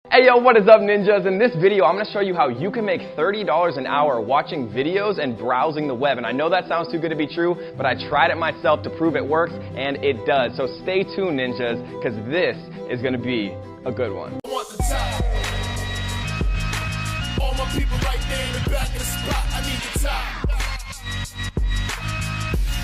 Hey yo, what is up ninjas? In this video, I'm going to show you how you can make $30 an hour watching videos and browsing the web. And I know that sounds too good to be true, but I tried it myself to prove it works, and it does. So stay tuned ninjas, because this is going to be a good one. I want the top. All my people right there in the back of the spot, I need the top.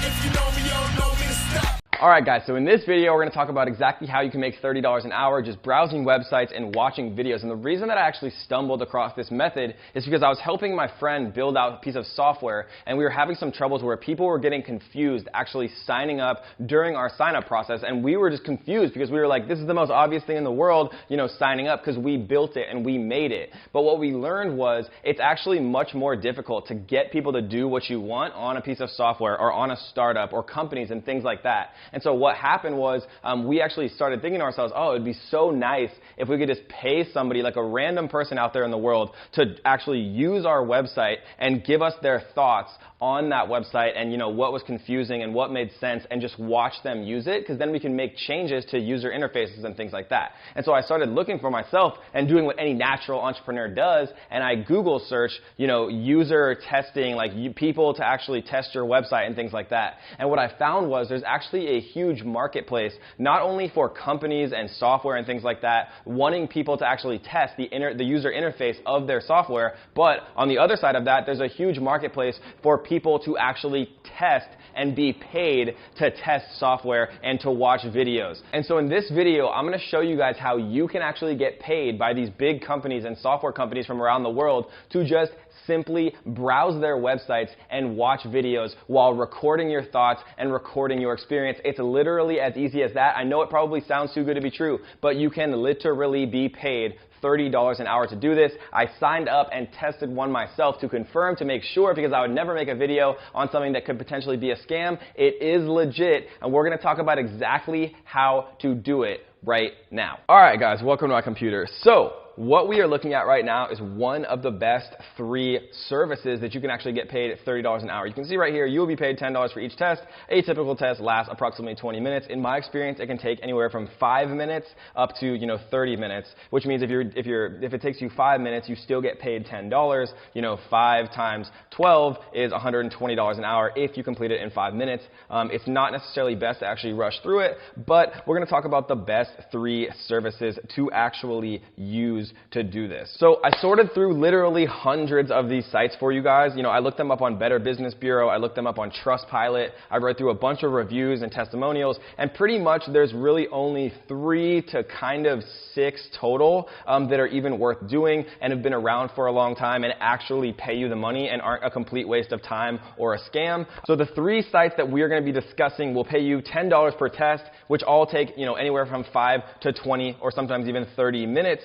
If you know me, you don't know me to stop. Alright guys, so in this video we're going to talk about exactly how you can make $30 an hour just browsing websites and watching videos. And the reason that I actually stumbled across this method is because I was helping my friend build out a piece of software, and we were having some troubles where people were getting confused actually signing up during our sign up process, and we were just confused because we were like, this is the most obvious thing in the world, you know, signing up, because we built it and we made it. But what we learned was it's actually much more difficult to get people to do what you want on a piece of software or on a startup or companies and things like that. And so what happened was we actually started thinking to ourselves, oh, it'd be so nice if we could just pay somebody, like a random person out there in the world, to actually use our website and give us their thoughts on that website and, you know, what was confusing and what made sense, and just watch them use it, because then we can make changes to user interfaces and things like that. And so I started looking for myself and doing what any natural entrepreneur does, and I Google search, you know, user testing, like people to actually test your website and things like that. And what I found was there's actually a huge marketplace, not only for companies and software and things like that wanting people to actually test the user interface of their software, but on the other side of that, there's a huge marketplace for people to actually test and be paid to test software and to watch videos. And so in this video, I'm going to show you guys how you can actually get paid by these big companies and software companies from around the world to just simply browse their websites and watch videos while recording your thoughts and recording your experience. It's literally as easy as that. I know it probably sounds too good to be true, but you can literally be paid $30 an hour to do this. I signed up and tested one myself to confirm, to make sure, because I would never make a video on something that could potentially be a scam. It is legit, and we're going to talk about exactly how to do it right now. Alright guys, welcome to my computer. So what we are looking at right now is one of the best 3 services that you can actually get paid at $30 an hour. You can see right here, you will be paid $10 for each test. A typical test lasts approximately 20 minutes. In my experience, it can take anywhere from 5 minutes up to, you know, 30 minutes, which means if it takes you 5 minutes, you still get paid $10. You know, 5 times 12 is $120 an hour if you complete it in 5 minutes. It's not necessarily best to actually rush through it, but we're going to talk about the best 3 services to actually use to do this. So I sorted through literally hundreds of these sites for you guys. You know, I looked them up on Better Business Bureau, I looked them up on Trustpilot, I read through a bunch of reviews and testimonials, and pretty much there's really only 3 to kind of 6 total that are even worth doing and have been around for a long time and actually pay you the money and aren't a complete waste of time or a scam. So the 3 sites that we are going to be discussing will pay you $10 per test, which all take, you know, anywhere from 5 to 20 or sometimes even 30 minutes.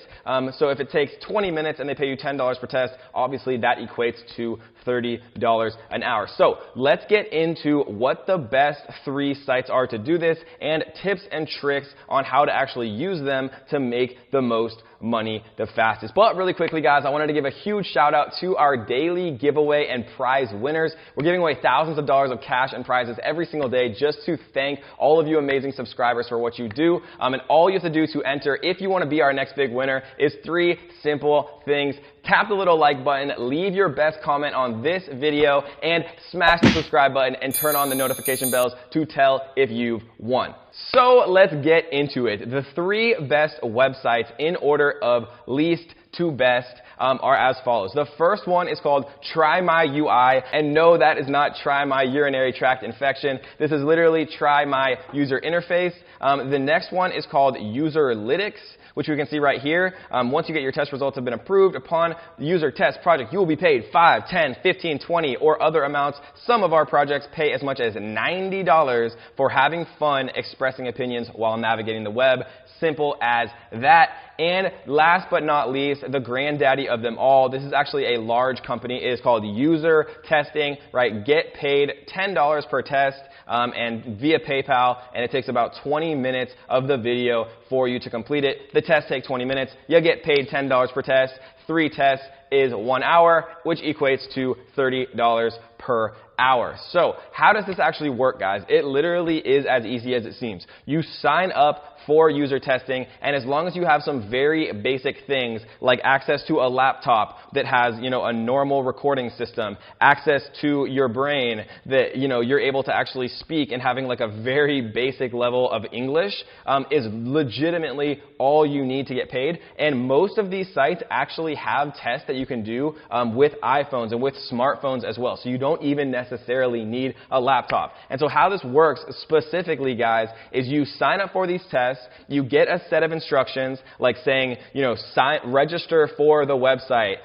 So if it takes 20 minutes and they pay you $10 per test, obviously that equates to $30 an hour. So let's get into what the best 3 sites are to do this, and tips and tricks on how to actually use them to make the most money the fastest. But really quickly guys, I wanted to give a huge shout out to our daily giveaway and prize winners. We're giving away thousands of dollars of cash and prizes every single day just to thank all of you amazing subscribers for what you do. And all you have to do to enter, if you want to be our next big winner, is 3 simple things. Tap the little like button, leave your best comment on this video, and smash the subscribe button and turn on the notification bells to tell if you've won. So let's get into it. The 3 best websites in order of least to best are as follows. The first one is called Try My UI, and no, that is not Try My Urinary Tract Infection. This is literally Try My User Interface. The next one is called Userlytics, which we can see right here. Once you get your test results have been approved, upon user test project, you will be paid 5, 10, 15, 20, or other amounts. Some of our projects pay as much as $90 for having fun expressing opinions while navigating the web. Simple as that. And last but not least, the granddaddy of them all, this is actually a large company. It is called User Testing, right? Get paid $10 per test and via PayPal, and it takes about 20 minutes of the video for you to complete it. The tests take 20 minutes. You get paid $10 per test. 3 tests is 1 hour, which equates to $30 per hour. So how does this actually work, guys? It literally is as easy as it seems. You sign up for user testing, and as long as you have some very basic things like access to a laptop that has, a normal recording system, access to your brain that, you're able to actually speak, and having like a very basic level of English is legitimately all you need to get paid. And most of these sites actually have tests that you can do with iPhones and with smartphones as well. So you don't even necessarily need a laptop. And so how this works specifically, guys, is you sign up for these tests. You get a set of instructions like saying, register for the website,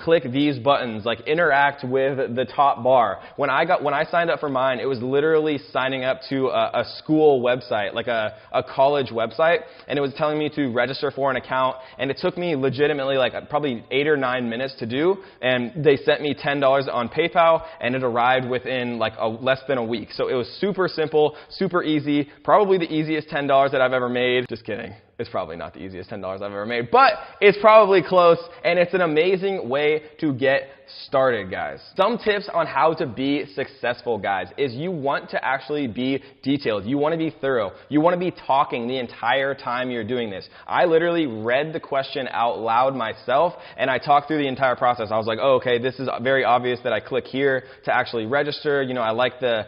click these buttons, like interact with the top bar. When I signed up for mine, it was literally signing up to a school website, like a college website, and it was telling me to register for an account, and it took me legitimately like probably 8 or 9 minutes to do, and they sent me $10 on PayPal, and it arrived within like less than a week. So it was super simple, super easy, probably the easiest $10 that I've ever made. Just kidding. It's probably not the easiest $10 I've ever made, but it's probably close, and it's an amazing way to get started, guys. Some tips on how to be successful, guys, is you want to actually be detailed. You want to be thorough. You want to be talking the entire time you're doing this. I literally read the question out loud myself, and I talked through the entire process. I was like, oh, okay, this is very obvious that I click here to actually register. I like the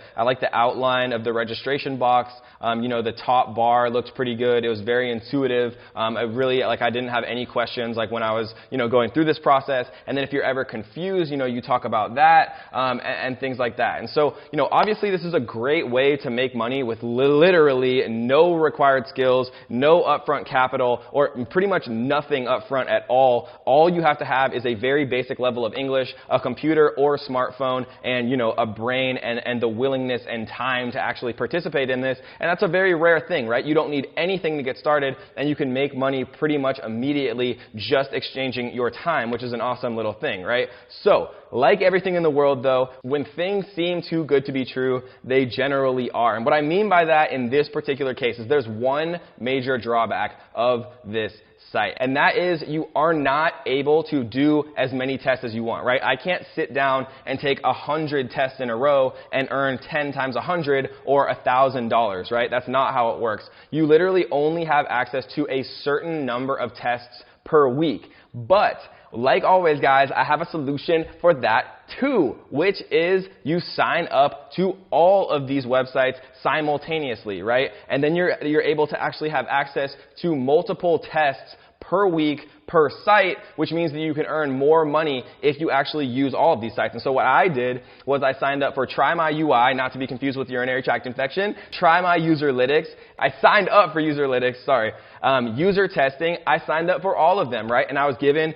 outline of the registration box. The top bar looked pretty good. It was very intuitive. I didn't have any questions like when I was, going through this process. And then if you're ever confused, you talk about that, and things like that. And so, obviously this is a great way to make money with literally no required skills, no upfront capital, or pretty much nothing upfront at all. All you have to have is a very basic level of English, a computer or smartphone, and, a brain and the willingness and time to actually participate in this. And that's a very rare thing, right? You don't need anything to get started, and you can make money pretty much immediately just exchanging your time, which is an awesome little thing, right? So, like everything in the world, though, when things seem too good to be true, they generally are. And what I mean by that in this particular case is there's one major drawback of this site, and that is you are not able to do as many tests as you want, right? I can't sit down and take 100 tests in a row and earn 10 times 100 or $1,000, right? That's not how it works. You literally only have access to a certain number of tests per week. But like always, guys, I have a solution for that too, which is you sign up to all of these websites simultaneously, right? And then you're able to actually have access to multiple tests per week per site, which means that you can earn more money if you actually use all of these sites. And so what I did was I signed up for Try My UI, not to be confused with urinary tract infection, Try My Userlytics. I signed up for Userlytics, sorry. User testing, I signed up for all of them, right? And I was given,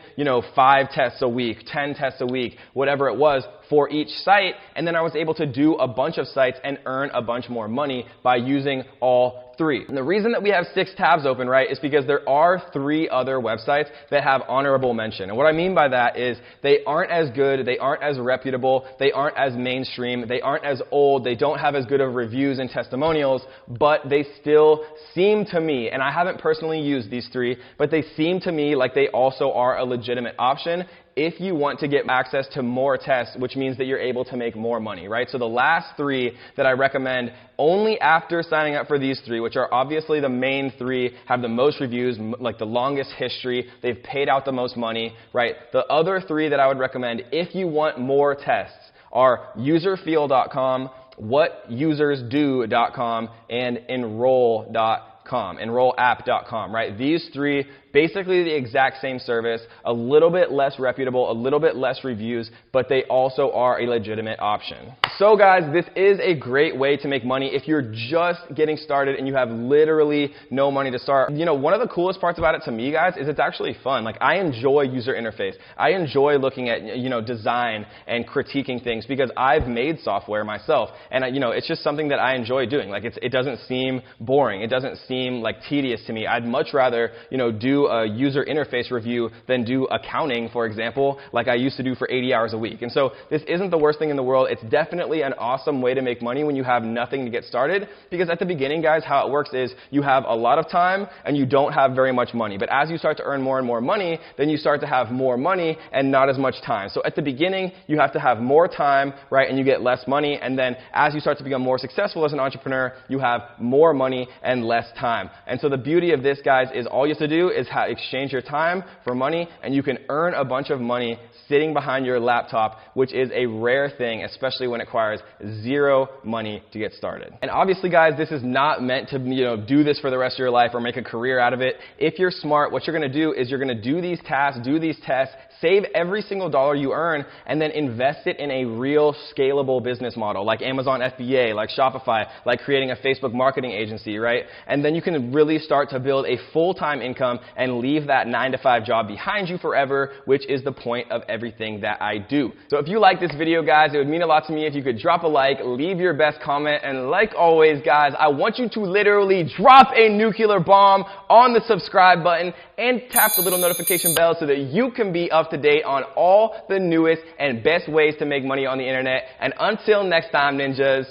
5 tests a week, 10 tests a week, whatever it was for each site. And then I was able to do a bunch of sites and earn a bunch more money by using all 3. And the reason that we have 6 tabs open, right, is because there are 3 other websites that have honorable mention. And what I mean by that is they aren't as good, they aren't as reputable, they aren't as mainstream, they aren't as old, they don't have as good of reviews and testimonials, but they still seem to me, and I haven't personally used these 3, but they seem to me like they also are a legitimate option if you want to get access to more tests, which means that you're able to make more money, right? So the last 3 that I recommend only after signing up for these 3, which are obviously the main 3, have the most reviews, like the longest history, they've paid out the most money, right? The other 3 that I would recommend if you want more tests are userfeel.com, whatusersdo.com, and enrollapp.com, right? These 3, basically the exact same service, a little bit less reputable, a little bit less reviews, but they also are a legitimate option. So guys, this is a great way to make money if you're just getting started and you have literally no money to start. One of the coolest parts about it to me, guys, is it's actually fun. Like, I enjoy user interface. I enjoy looking at, design and critiquing things because I've made software myself. And, it's just something that I enjoy doing. Like, it doesn't seem boring. It doesn't seem like tedious to me. I'd much rather, do do a user interface review than do accounting, for example, like I used to do for 80 hours a week. And so this isn't the worst thing in the world. It's definitely an awesome way to make money when you have nothing to get started, because at the beginning, guys, how it works is you have a lot of time and you don't have very much money. But as you start to earn more and more money, then you start to have more money and not as much time. So at the beginning, you have to have more time, right, and you get less money. And then as you start to become more successful as an entrepreneur, you have more money and less time. And so the beauty of this, guys, is all you have to do is exchange your time for money, and you can earn a bunch of money sitting behind your laptop, which is a rare thing, especially when it requires zero money to get started. And obviously, guys, this is not meant to, do this for the rest of your life or make a career out of it. If you're smart, what you're going to do is you're going to do these tasks, do these tests, save every single dollar you earn, and then invest it in a real scalable business model, like Amazon FBA, like Shopify, like creating a Facebook marketing agency, right? And then you can really start to build a full-time income and leave that 9-to-5 job behind you forever, which is the point of everything that I do. So if you like this video, guys, it would mean a lot to me if you could drop a like, leave your best comment, and like always, guys, I want you to literally drop a nuclear bomb on the subscribe button and tap the little notification bell so that you can be up to date on all the newest and best ways to make money on the internet. And until next time, ninjas,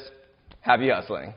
happy hustling.